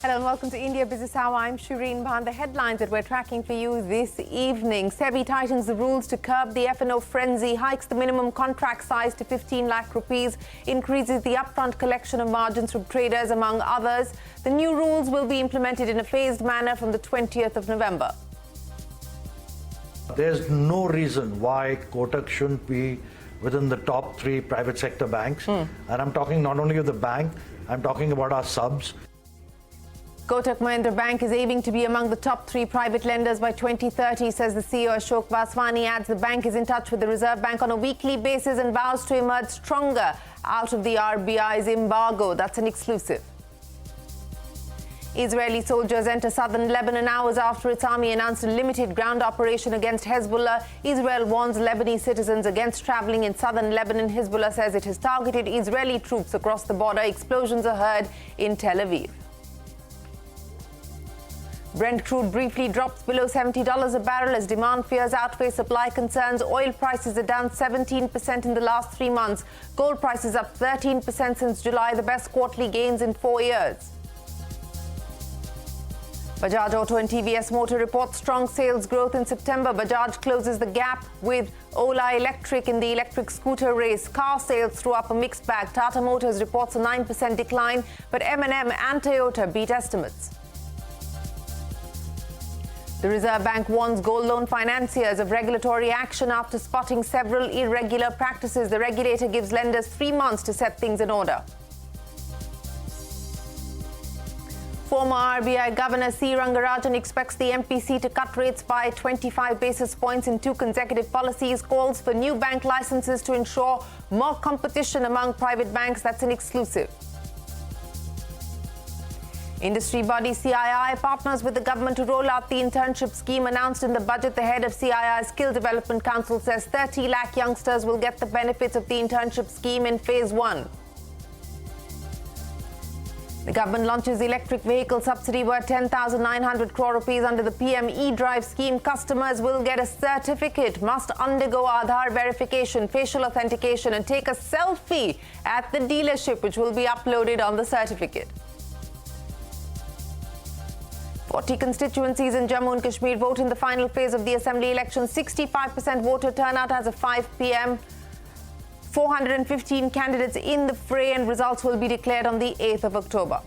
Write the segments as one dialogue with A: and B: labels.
A: Hello and welcome to India Business Hour. I'm Shireen Bhan. The headlines that we're tracking for you this evening. SEBI tightens the rules to curb the F&O frenzy, hikes the minimum contract size to 15 lakh rupees, increases the upfront collection of margins from traders, among others. The new rules will be implemented in a phased manner from the 20th of November.
B: There's no reason why Kotak shouldn't be within the top 3 private sector banks. And I'm talking not only of the bank, I'm talking about our subs.
A: Kotak Mahindra Bank is aiming to be among the top 3 private lenders by 2030, says the CEO Ashok Vaswani. Adds the bank is in touch with the Reserve Bank on a weekly basis and vows to emerge stronger out of the RBI's embargo. That's an exclusive. Israeli soldiers enter southern Lebanon hours after its army announced a limited ground operation against Hezbollah. Israel warns Lebanese citizens against traveling in southern Lebanon. Hezbollah says it has targeted Israeli troops across the border. Explosions are heard in Tel Aviv. Brent crude briefly drops below $70 a barrel as demand fears outweigh supply concerns. Oil prices are down 17% in the last 3 months. Gold prices up 13% since July, the best quarterly gains in 4 years. Bajaj Auto and TVS Motor report strong sales growth in September. Bajaj closes the gap with Ola Electric in the electric scooter race. Car sales threw up a mixed bag. Tata Motors reports a 9% decline, but M&M and Toyota beat estimates. The Reserve Bank warns gold loan financiers of regulatory action after spotting several irregular practices. The regulator gives lenders 3 months to set things in order. Former RBI Governor C. Rangarajan expects the MPC to cut rates by 25 basis points in 2 consecutive policies. Calls for new bank licenses to ensure more competition among private banks. That's an exclusive. Industry body CII partners with the government to roll out the internship scheme announced in the budget. The head of CII Skill Development Council says 30 lakh youngsters will get the benefits of the internship scheme in phase 1. The government launches electric vehicle subsidy worth 10,900 crore rupees under the PM e-Drive scheme. Customers will get a certificate, must undergo Aadhaar verification, facial authentication and take a selfie at the dealership, which will be uploaded on the certificate. 40 constituencies in Jammu and Kashmir vote in the final phase of the assembly election. 65% voter turnout as of 5 p.m. 415 candidates in the fray, and results will be declared on the 8th of October.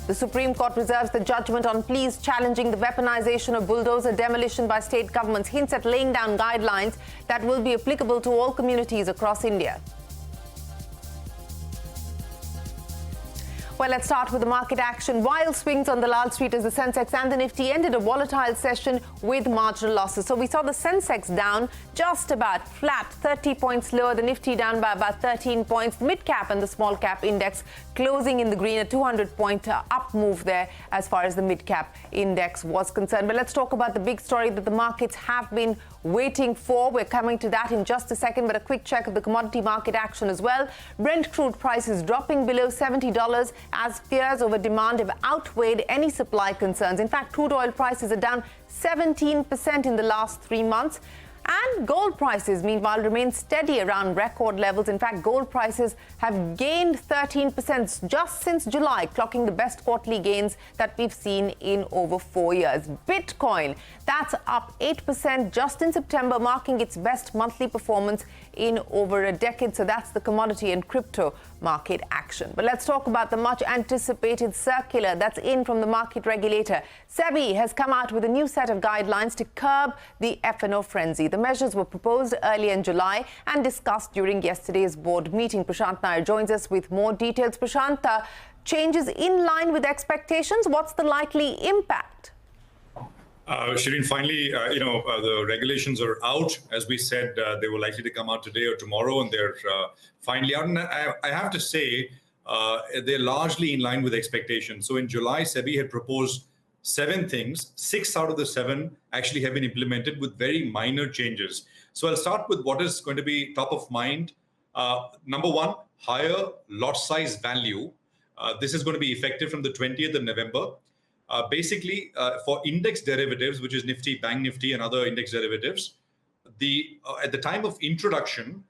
A: The Supreme Court reserves the judgment on pleas challenging the weaponisation of bulldozer demolition by state governments. Hints at laying down guidelines that will be applicable to all communities across India. Well, let's start with the market action. Wild swings on the Lal Street as the sensex and the nifty ended a volatile session with marginal losses. So we saw the sensex down just about flat, 30 points lower, the nifty down by about 13 points. The mid-cap and the small-cap index closing in the green, a 200-point up move there as far as the mid-cap index was concerned. But let's talk about the big story that the markets have been waiting for. We're coming to that in just a second, but a quick check of the commodity market action as well. Brent crude prices dropping below $70 as fears over demand have outweighed any supply concerns. In fact, crude oil prices are down 17% in the last 3 months. And gold prices, meanwhile, remain steady around record levels. In fact, gold prices have gained 13% just since July, clocking the best quarterly gains that we've seen in over 4 years. Bitcoin, that's up 8% just in September, marking its best monthly performance in over a decade. So that's the commodity and crypto market action. But let's talk about the much anticipated circular that's in from the market regulator. SEBI has come out with a new set of guidelines to curb the F&O frenzy. The measures were proposed earlier in July and discussed during yesterday's board meeting. Prashant Nair joins us with more details. Prashant, changes in line with expectations. What's the likely impact?
C: Shireen, finally, the regulations are out. As we said, they were likely to come out today or tomorrow, and they're finally out. And I have to say, they're largely in line with expectations. So in July, SEBI had proposed 7 things. 6 out of the 7 actually have been implemented with very minor changes. So I'll start with what is going to be top of mind. Number 1, higher lot size value. This is going to be effective from the 20th of November. Basically, for index derivatives, which is Nifty, Bank Nifty, and other index derivatives, at the time of introduction,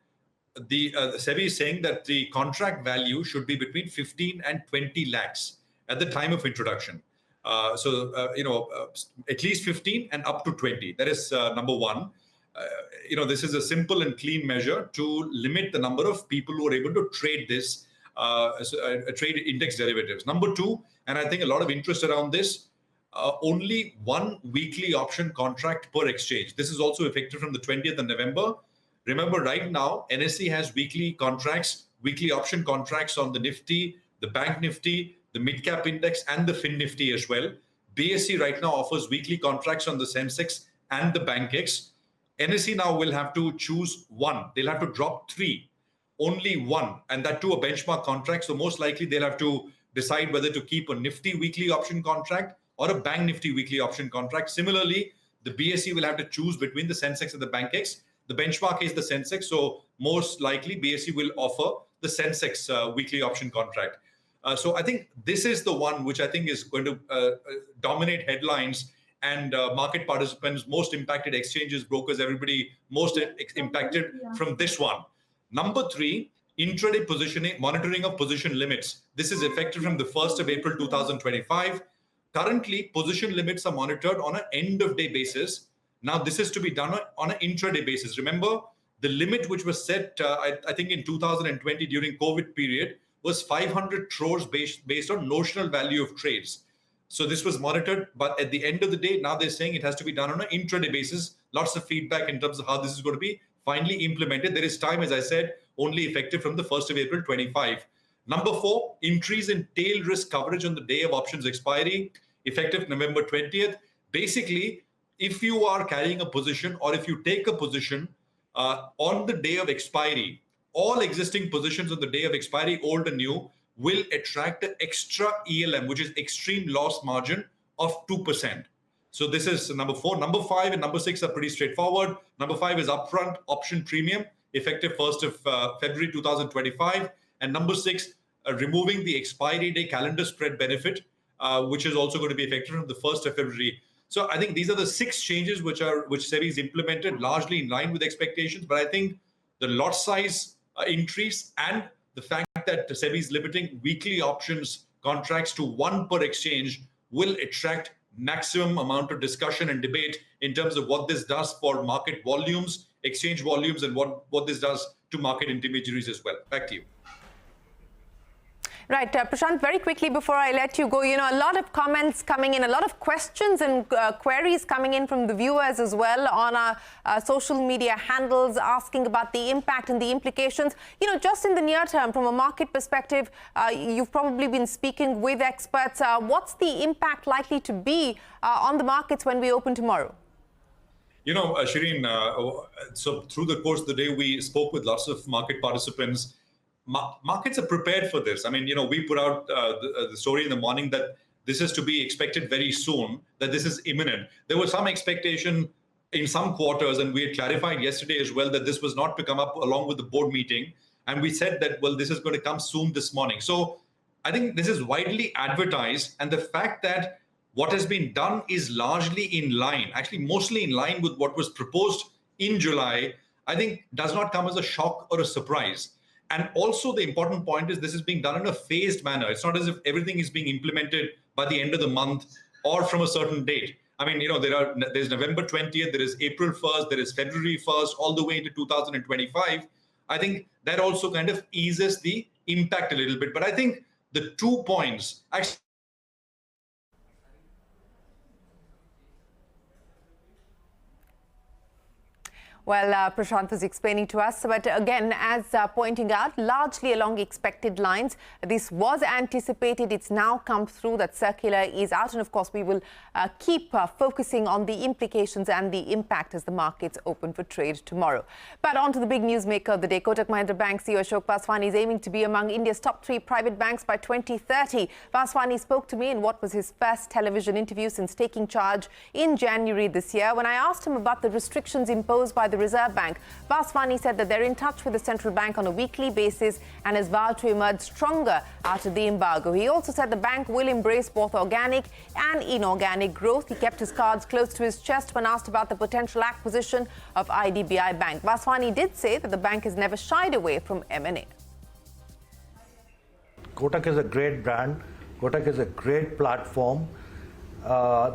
C: the SEBI is saying that the contract value should be between 15 and 20 lakhs at the time of introduction. At least 15 and up to 20. That is number one. This is a simple and clean measure to limit the number of people who are able to trade this, trade index derivatives. Number two, and I think a lot of interest around this, only one weekly option contract per exchange. This is also effective from the 20th of November. Remember, right now, NSE has weekly contracts, weekly option contracts on the Nifty, the Bank Nifty, the mid-cap index, and the Fin Nifty as well. BSE right now offers weekly contracts on the sensex and the BankX. NSE now will have to choose one. They'll have to drop three, only one, and that too a benchmark contract. So most likely they'll have to decide whether to keep a Nifty weekly option contract or a Bank Nifty weekly option contract. Similarly, the BSE will have to choose between the sensex and the BankX. The benchmark is the sensex, so most likely BSE will offer the sensex weekly option contract. So I think this is the one which I think is going to dominate headlines and market participants, most impacted exchanges, brokers, everybody most impacted from this one. Number three, intraday positioning, monitoring of position limits. This is effective from the 1st of April 2025. Currently, position limits are monitored on an end-of-day basis. Now, this is to be done on an intraday basis. Remember, the limit which was set, I think in 2020 during COVID period, was 500 crores based on notional value of trades. So this was monitored, but at the end of the day, now they're saying it has to be done on an intraday basis. Lots of feedback in terms of how this is going to be finally implemented. There is time, as I said, only effective from the 1st of April 25. Number four, increase in tail risk coverage on the day of options expiry, effective November 20th. Basically, if you are carrying a position or if you take a position on the day of expiry, all existing positions on the day of expiry, old and new, will attract an extra ELM, which is extreme loss margin of 2%. So this is number four. Number five and number six are pretty straightforward. Number five is upfront option premium, effective 1st of February 2025. And number six, removing the expiry day calendar spread benefit, which is also going to be effective from the 1st of February. So I think these are the six changes which SEBI has implemented, largely in line with expectations. But I think the lot size increase and the fact that SEBI is limiting weekly options contracts to one per exchange will attract maximum amount of discussion and debate in terms of what this does for market volumes, exchange volumes, and what this does to market intermediaries as well. Back to you.
A: Right, Prashant, very quickly before I let you go, a lot of comments coming in, a lot of questions and queries coming in from the viewers as well on our social media handles asking about the impact and the implications. Just in the near term, from a market perspective, you've probably been speaking with experts. What's the impact likely to be on the markets when we open tomorrow?
C: Shireen, so through the course of the day, we spoke with lots of market participants. Markets are prepared for this. I mean, we put out the story in the morning that this is to be expected very soon, that this is imminent. There was some expectation in some quarters, and we had clarified yesterday as well that this was not to come up along with the board meeting. And we said that, well, this is going to come soon this morning. So I think this is widely advertised. And the fact that what has been done is largely in line, actually mostly in line with what was proposed in July, I think does not come as a shock or a surprise. And also the important point is this is being done in a phased manner. It's not as if everything is being implemented by the end of the month or from a certain date. I mean, there's November 20th, there is April 1st, there is February 1st, all the way into 2025. I think that also kind of eases the impact a little bit. But I think the 2 points actually.
A: Well, Prashant was explaining to us, but again, as pointing out, largely along expected lines. This was anticipated. It's now come through. That circular is out. And of course, we will keep focusing on the implications and the impact as the markets open for trade tomorrow. But on to the big newsmaker of the day. Kotak Bank CEO Ashok Vaswani is aiming to be among India's top 3 private banks by 2030. Vaswani spoke to me in what was his first television interview since taking charge in January this year. When I asked him about the restrictions imposed by the the Reserve Bank. Vaswani said that they're in touch with the central bank on a weekly basis and has vowed to emerge stronger out of the embargo. He also said the bank will embrace both organic and inorganic growth. He kept his cards close to his chest when asked about the potential acquisition of IDBI Bank. Vaswani did say that the bank has never shied away from M&A.
B: Kotak is a great brand. Kotak is a great platform.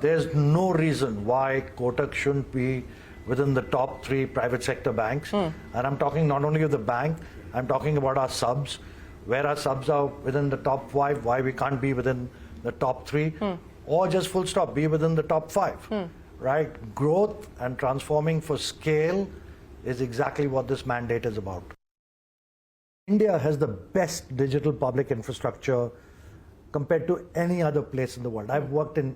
B: There's no reason why Kotak shouldn't be within the top 3 private sector banks. And I'm talking not only of the bank, I'm talking about our subs. Where our subs are within the top 5, why we can't be within the top 3, or just full stop, be within the top 5. Right? Growth and transforming for scale is exactly what this mandate is about. India has the best digital public infrastructure compared to any other place in the world. I've worked in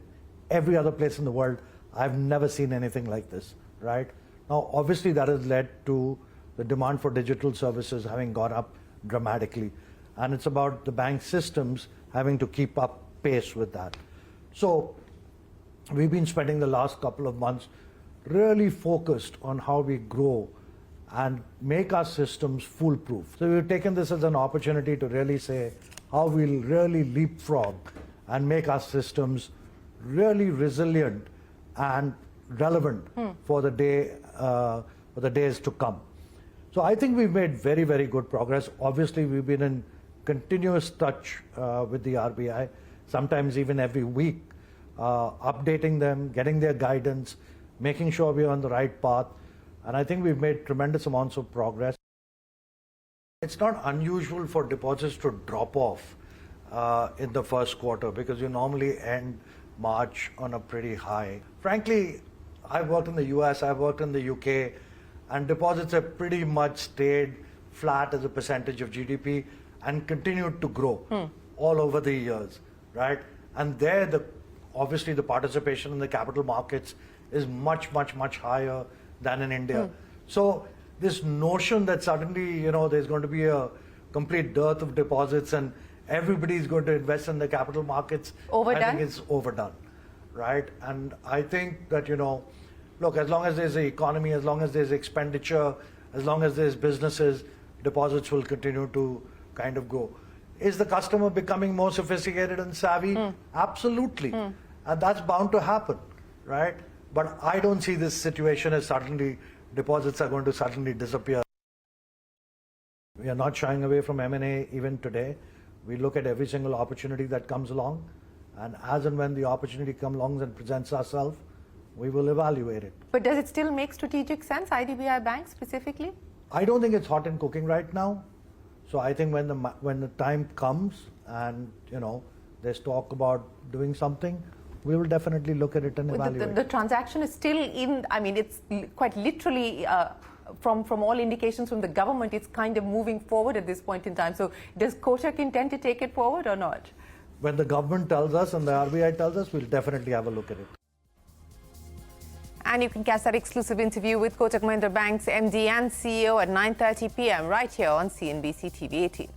B: every other place in the world. I've never seen anything like this, right? Now, obviously, that has led to the demand for digital services having gone up dramatically. And it's about the bank systems having to keep up pace with that. So we've been spending the last couple of months really focused on how we grow and make our systems foolproof. So we've taken this as an opportunity to really say how we'll really leapfrog and make our systems really resilient and relevant for the days to come. So I think we've made very, very good progress. Obviously, we've been in continuous touch with the RBI, sometimes even every week, updating them, getting their guidance, making sure we're on the right path. And I think we've made tremendous amounts of progress. It's not unusual for deposits to drop off in the first quarter because you normally end March on a pretty high. Frankly, I've worked in the US, I've worked in the UK, and deposits have pretty much stayed flat as a percentage of GDP and continued to grow all over the years, right? And there, obviously, the participation in the capital markets is much, much, much higher than in India. So this notion that suddenly, there's going to be a complete dearth of deposits and everybody's going to invest in the capital markets,
A: overdone?
B: I think it's overdone, right? And I think that, look, as long as there's an economy, as long as there's expenditure, as long as there's businesses, deposits will continue to kind of grow. Is the customer becoming more sophisticated and savvy? Absolutely. And that's bound to happen, right? But I don't see this situation as suddenly deposits are going to suddenly disappear. We are not shying away from M&A even today. We look at every single opportunity that comes along, and as and when the opportunity comes along and presents ourselves, we will evaluate it.
A: But does it still make strategic sense, IDBI Bank specifically?
B: I don't think it's hot and cooking right now. So I think when the time comes and there's talk about doing something, we will definitely look at it and evaluate.
A: The transaction is still in, it's quite literally, from all indications from the government, it's kind of moving forward at this point in time. So does Kotak intend to take it forward or not?
B: When the government tells us and the RBI tells us, we'll definitely have a look at it.
A: And you can catch that exclusive interview with Kotak Mahindra Bank's MD and CEO at 9:30 p.m. right here on CNBC TV 18.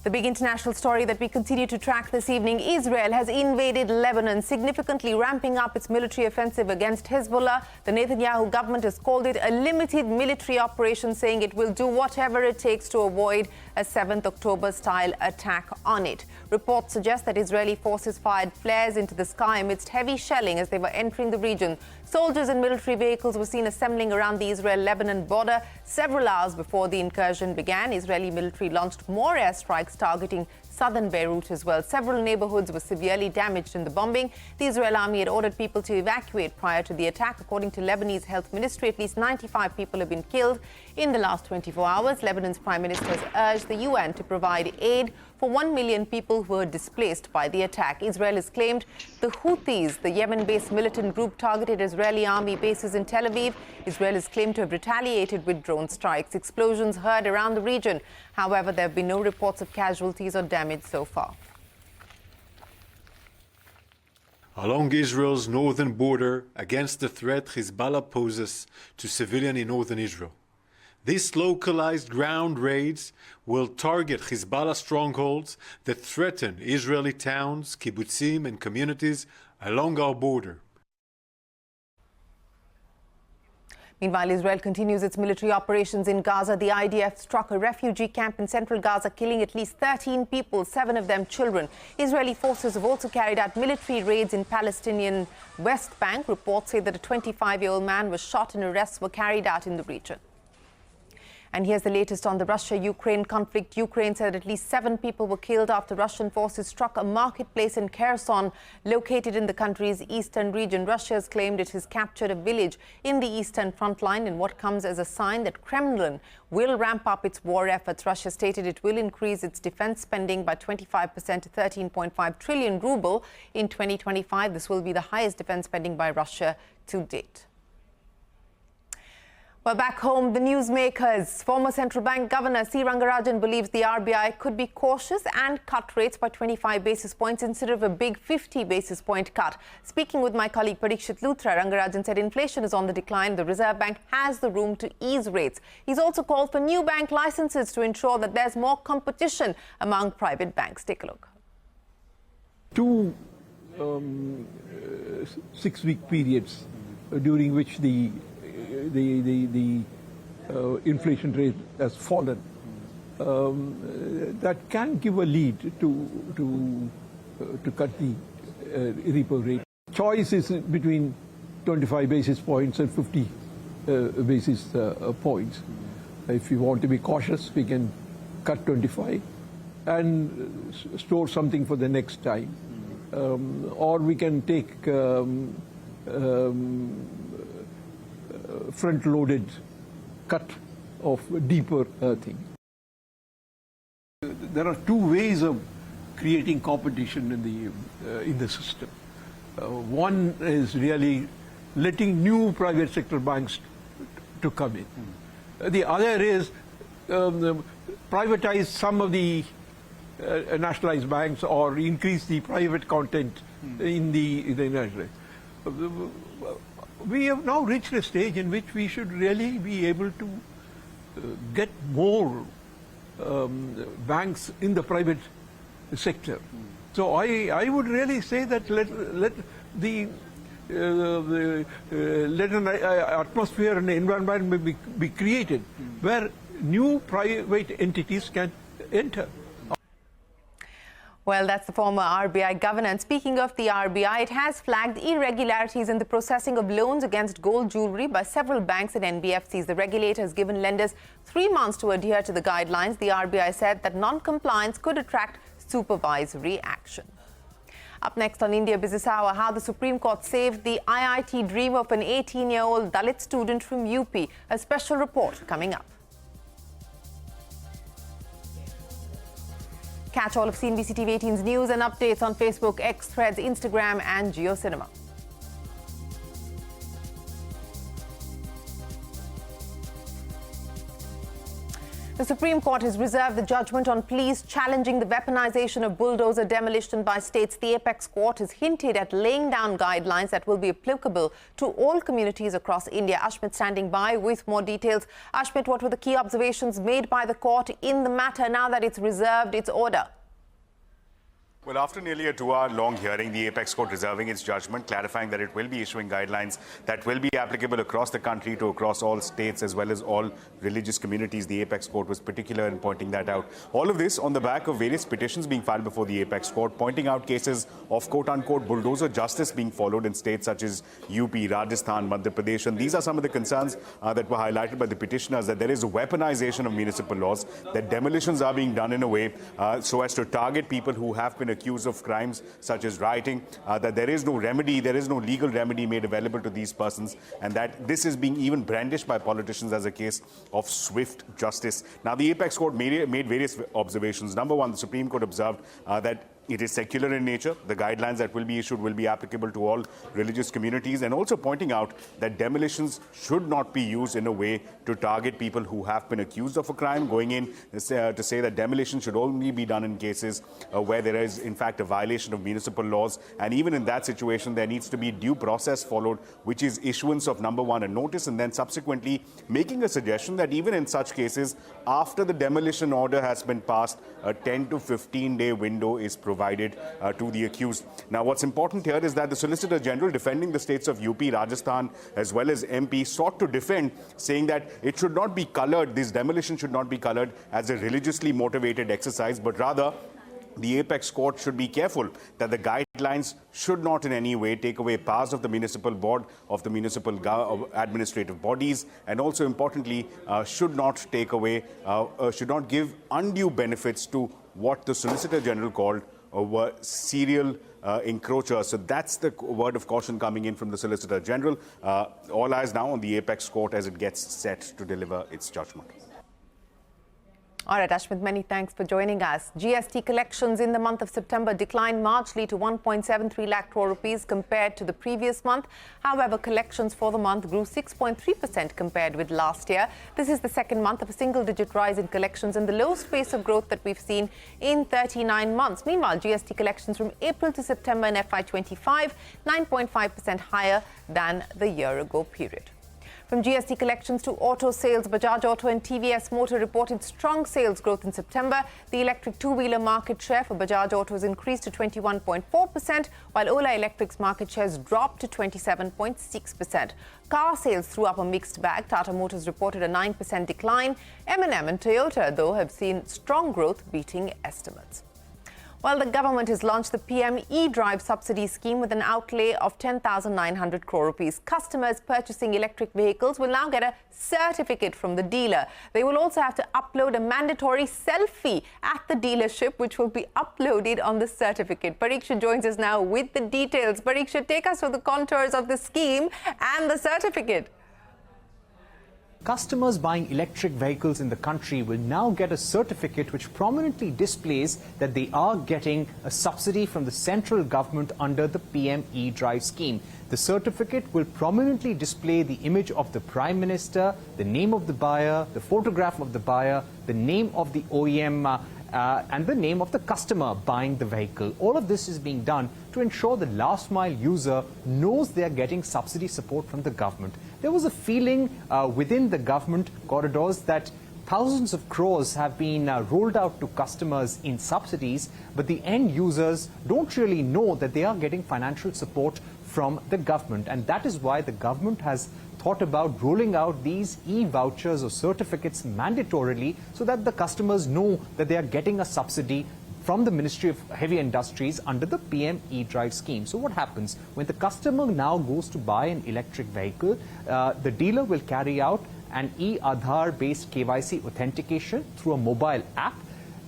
A: The big international story that we continue to track this evening: Israel has invaded Lebanon, significantly ramping up its military offensive against Hezbollah. The Netanyahu government has called it a limited military operation, saying it will do whatever it takes to avoid a 7th October-style attack on it. Reports suggest that Israeli forces fired flares into the sky amidst heavy shelling as they were entering the region. Soldiers and military vehicles were seen assembling around the Israel-Lebanon border several hours before the incursion began. Israeli military launched more airstrikes targeting southern Beirut as well. Several neighborhoods were severely damaged in the bombing. The Israel army had ordered people to evacuate prior to the attack. According to Lebanese health ministry, at least 95 people have been killed in the last 24 hours. Lebanon's prime minister has urged the UN to provide aid for 1 million people who were displaced by the attack. Israel has claimed the Houthis, the Yemen-based militant group, targeted Israeli army bases in Tel Aviv. Israel is claimed to have retaliated with drone strikes. Explosions heard around the region. However, there have been no reports of casualties or damage so far.
D: Along Israel's northern border, against the threat Hezbollah poses to civilians in northern Israel. These localized ground raids will target Hezbollah strongholds that threaten Israeli towns, kibbutzim, and communities along our border.
A: Meanwhile, Israel continues its military operations in Gaza. The IDF struck a refugee camp in central Gaza, killing at least 13 people, 7 of them children. Israeli forces have also carried out military raids in Palestinian West Bank. Reports say that a 25-year-old man was shot and arrests were carried out in the region. And here's the latest on the Russia-Ukraine conflict. Ukraine said at least 7 people were killed after Russian forces struck a marketplace in Kherson, located in the country's eastern region. Russia has claimed it has captured a village in the eastern front line in what comes as a sign that Kremlin will ramp up its war efforts. Russia stated it will increase its defense spending by 25% to 13.5 trillion ruble in 2025. This will be the highest defense spending by Russia to date. Well, back home, the newsmakers. Former central bank governor C. Rangarajan believes the RBI could be cautious and cut rates by 25 basis points instead of a big 50 basis point cut. Speaking with my colleague Parikshit Luthra, Rangarajan said inflation is on the decline. The Reserve Bank has the room to ease rates. He's also called for new bank licenses to ensure that there's more competition among private banks. Take a look.
E: 2 6-week periods during which the inflation rate has fallen, that can give a lead to cut the repo rate. Choice is between 25 basis points and 50 basis points. If you want to be cautious, we can cut 25 and store something for the next time, or we can take front-loaded cut of deeper thing. There are 2 ways of creating competition in the system. One is really letting new private sector banks to come in. The other is privatize some of the nationalized banks or increase the private content in the national. We have now reached a stage in which we should really be able to get more banks in the private sector. So I would really say that let an atmosphere and environment be created where new private entities can enter.
A: Well, that's the former RBI governor. And speaking of the RBI, it has flagged irregularities in the processing of loans against gold jewellery by several banks and NBFCs. The regulator has given lenders 3 months to adhere to the guidelines. The RBI said that non-compliance could attract supervisory action. Up next on India Business Hour, how the Supreme Court saved the IIT dream of an 18-year-old Dalit student from UP. A special report coming up. Catch all of CNBC TV 18's news and updates on Facebook, X, Threads, Instagram and JioCinema. The Supreme Court has reserved the judgment on pleas challenging the weaponisation of bulldozer demolition by states. The apex court has hinted at laying down guidelines that will be applicable to all communities across India. Ashmit standing by with more details. Ashmit, what were the key observations made by the court in the matter now that it's reserved its order?
F: Well, after nearly a 2-hour-long hearing, the Apex Court reserving its judgment, clarifying that it will be issuing guidelines that will be applicable across the country to across all states as well as all religious communities. The Apex Court was particular in pointing that out. All of this on the back of various petitions being filed before the Apex Court, pointing out cases of quote-unquote bulldozer justice being followed in states such as UP, Rajasthan, Madhya Pradesh. And these are some of the concerns that were highlighted by the petitioners, that there is a weaponization of municipal laws, that demolitions are being done in a way so as to target people who have been accused of crimes such as rioting, that there is no remedy, there is no legal remedy made available to these persons, and that this is being even brandished by politicians as a case of swift justice. Now, the Apex Court made various observations. Number one, the Supreme Court observed that it is secular in nature. The guidelines that will be issued will be applicable to all religious communities, and also pointing out that demolitions should not be used in a way to target people who have been accused of a crime, going in to say that demolition should only be done in cases where there is, in fact, a violation of municipal laws. And even in that situation, there needs to be due process followed, which is issuance of, number one, a notice, and then subsequently making a suggestion that even in such cases, after the demolition order has been passed, a 10 to 15-day window is provided provided to the accused. Now, what's important here is that the Solicitor General defending the states of UP, Rajasthan, as well as MP, sought to defend, saying that it should not be colored, this demolition should not be colored as a religiously motivated exercise, but rather the apex court should be careful that the guidelines should not in any way take away powers of the municipal board, of the municipal administrative bodies, and also importantly should not take away, should not give undue benefits to what the Solicitor General called were serial encroachers. So that's the word of caution coming in from the Solicitor General. All eyes now on the apex court as it gets set to deliver its judgment.
A: All right, Ashmit, many thanks for joining us. GST collections in the month of September declined marginally to 1.73 lakh crore rupees compared to the previous month. However, collections for the month grew 6.3% compared with last year. This is the second month of a single-digit rise in collections and the lowest pace of growth that we've seen in 39 months. Meanwhile, GST collections from April to September in FY25, 9.5% higher than the year-ago period. From GST collections to auto sales, Bajaj Auto and TVS Motor reported strong sales growth in September. The electric two-wheeler market share for Bajaj Auto has increased to 21.4%, while Ola Electric's market shares dropped to 27.6%. Car sales threw up a mixed bag. Tata Motors reported a 9% decline. M&M and Toyota, though, have seen strong growth, beating estimates. Well, the government has launched the PM e-Drive subsidy scheme with an outlay of 10,900 crore rupees. Customers purchasing electric vehicles will now get a certificate from the dealer. They will also have to upload a mandatory selfie at the dealership, which will be uploaded on the certificate. Pariksha joins us now with the details. Pariksha, take us through the contours of the scheme and the certificate.
G: Customers buying electric vehicles in the country will now get a certificate which prominently displays that they are getting a subsidy from the central government under the PM e-Drive scheme. The certificate will prominently display the image of the Prime Minister, the name of the buyer, the photograph of the buyer, the name of the OEM and the name of the customer buying the vehicle. All of this is being done to ensure the last mile user knows they are getting subsidy support from the government. There was a feeling within the government corridors that thousands of crores have been rolled out to customers in subsidies, but the end users don't really know that they are getting financial support from the government. And that is why the government has thought about rolling out these e-vouchers or certificates mandatorily so that the customers know that they are getting a subsidy from the Ministry of Heavy Industries under the PM e-Drive scheme. So what happens when the customer now goes to buy an electric vehicle? The dealer will carry out an e-Aadhaar based KYC authentication through a mobile app.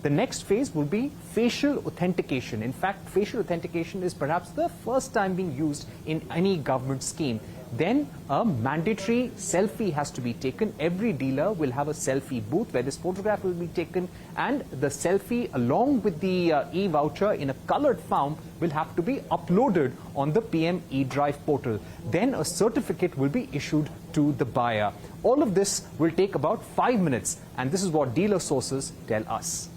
G: The next phase will be facial authentication. In fact, facial authentication is perhaps the first time being used in any government scheme. Then a mandatory selfie has to be taken. Every dealer will have a selfie booth where this photograph will be taken, and the selfie along with the e-voucher in a colored form will have to be uploaded on the PM e-Drive portal. Then a certificate will be issued to the buyer. All of this will take about 5 minutes, and this is what dealer sources tell us.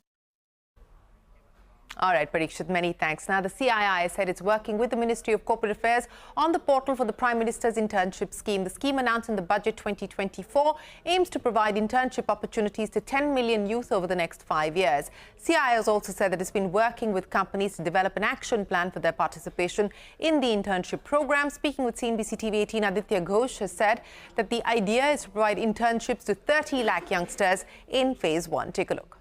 A: All right, Parikshit, many thanks. Now, the CII said it's working with the Ministry of Corporate Affairs on the portal for the Prime Minister's internship scheme. The scheme announced in the Budget 2024 aims to provide internship opportunities to 10 million youth over the next 5 years. CII has also said that it's been working with companies to develop an action plan for their participation in the internship program. Speaking with CNBC TV 18, Aditya Ghosh has said that the idea is to provide internships to 30 lakh youngsters in phase 1. Take a look.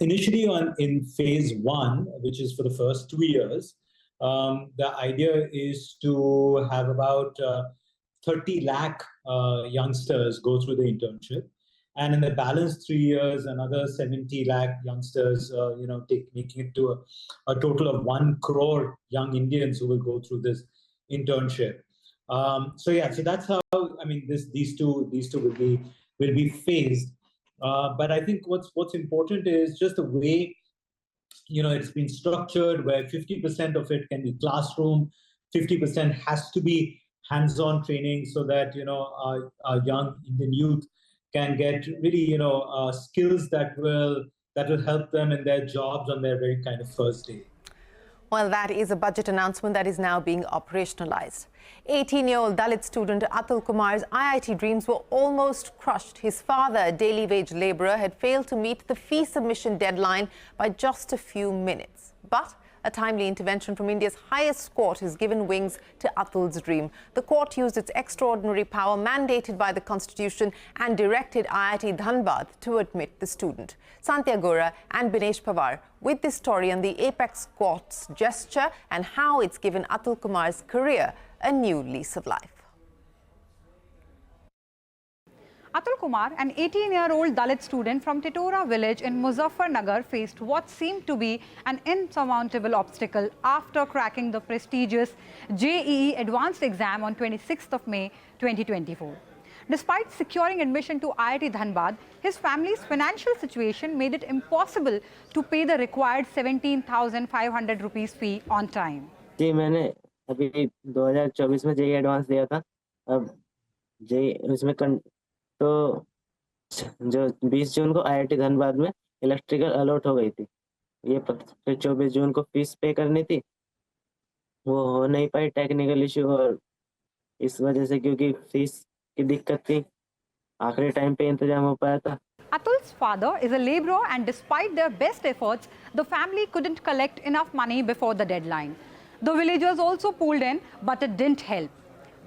H: Initially in phase 1, which is for the first 2 years, the idea is to have about 30 lakh youngsters go through the internship. And in the balance 3 years, another 70 lakh youngsters, making it to a total of 1 crore young Indians who will go through this internship. So that's how, these two will be phased. But I think what's important is just the way, it's been structured, where 50% of it can be classroom, 50% has to be hands-on training, so that, our young Indian youth can get really, skills that will help them in their jobs on their very kind of first day.
A: Well, that is a budget announcement that is now being operationalized. 18-year-old Dalit student Atul Kumar's IIT dreams were almost crushed. His father, a daily wage labourer, had failed to meet the fee submission deadline by just a few minutes. But a timely intervention from India's highest court has given wings to Atul's dream. The court used its extraordinary power mandated by the Constitution and directed IIT Dhanbad to admit the student. Santya Gora and Binesh Pawar with this story on the apex court's gesture and how it's given Atul Kumar's career a new lease of life.
I: Atul Kumar, an 18-year-old Dalit student from Titora village in Muzaffarnagar, faced what seemed to be an insurmountable obstacle after cracking the prestigious JEE advanced exam on 26th of May 2024. Despite securing admission to IIT Dhanbad, his family's financial situation made it impossible to pay the required 17,500 rupees fee on time.
J: जी मैंने अभी 2024 में JEE advance दिया था. अब JEE उसमें तो जो 20 जून को आईआईटी धनबाद में इलेक्ट्रिकल अलॉट हो गई थी. ये फिर 24 जून को फीस पे करनी थी, वो हो नहीं पाई टेक्निकल इशू, और इस वजह से क्योंकि फीस की दिक्कत थी आखिरी टाइम पे इंतजाम हो पाया था.
I: Atul's father is a labourer, and despite their best efforts, the family couldn't collect enough money before the deadline. The villagers also pulled in, but it didn't help.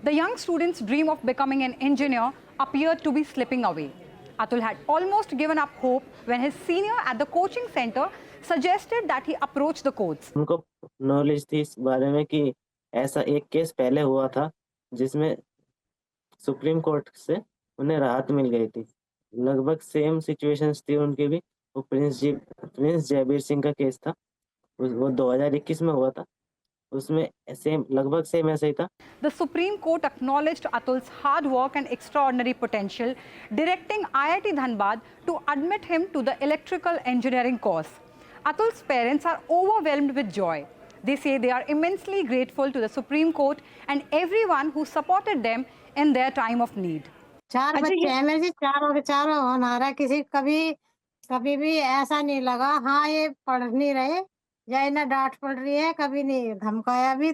I: The young student's dream of becoming an engineer appeared to be slipping away. Atul had almost given up hope when his senior at the coaching center suggested that he approach the courts.
J: उनको knowledge थी इस बारे में कि ऐसा एक case पहले हुआ था जिसमें सुप्रीम कोर्ट से उन्हें राहत मिल गई थी. लगभग सेम सिचुएशंस थी उनकी भी. वो प्रिंस जयबीर सिंह का केस था, वो 2021 में हुआ था. उसमें लगभग सेम ऐसा ही था.
I: The Supreme Court acknowledged Atul's hard work and extraordinary potential, directing IIT Dhanbad to admit him to the electrical engineering course. Atul's parents are overwhelmed with joy. They say they are immensely grateful to the Supreme Court and everyone who supported them in their time of need.
K: 4 बच्चे हैं मेरे, चारों के चारों होनहार है. किसी कभी भी ऐसा नहीं लगा हाँ ये पढ़ नहीं रहे या इन्हें डांट पड़ रही है, कभी नहीं धमकाया भी.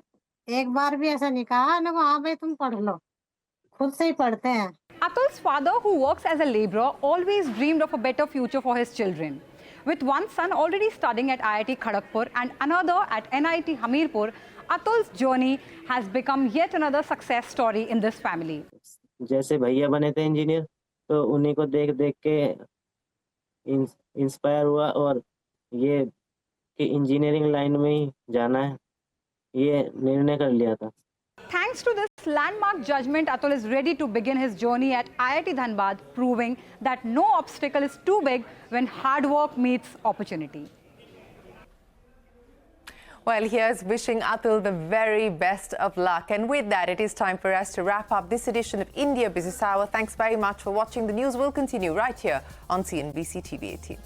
K: एक बार भी ऐसा नहीं कहा ना हाँ भाई तुम पढ़ लो, खुद से ही पढ़ते हैं.
I: Atul's father, who works as a labourer, always dreamed of a better future for his children. With one son already studying at IIT Kharagpur and another at NIT Hamirpur, Atul's journey has become yet another success story in this family.
J: जैसे भैया बने थे engineer, तो उन्हीं को देख के inspire हुआ और ये कि इंजीनियरिंग लाइन में ही जाना है, ये निर्णय कर लिया था.
I: Thanks to this landmark judgment, Atul is ready to begin his journey at IIT Dhanbad, proving that no obstacle is too big when hard work meets opportunity.
A: Well, here's wishing Atul the very best of luck. And with that, it is time for us to wrap up this edition of India Business Hour. Thanks very much for watching. The news will continue right here on CNBC TV 18.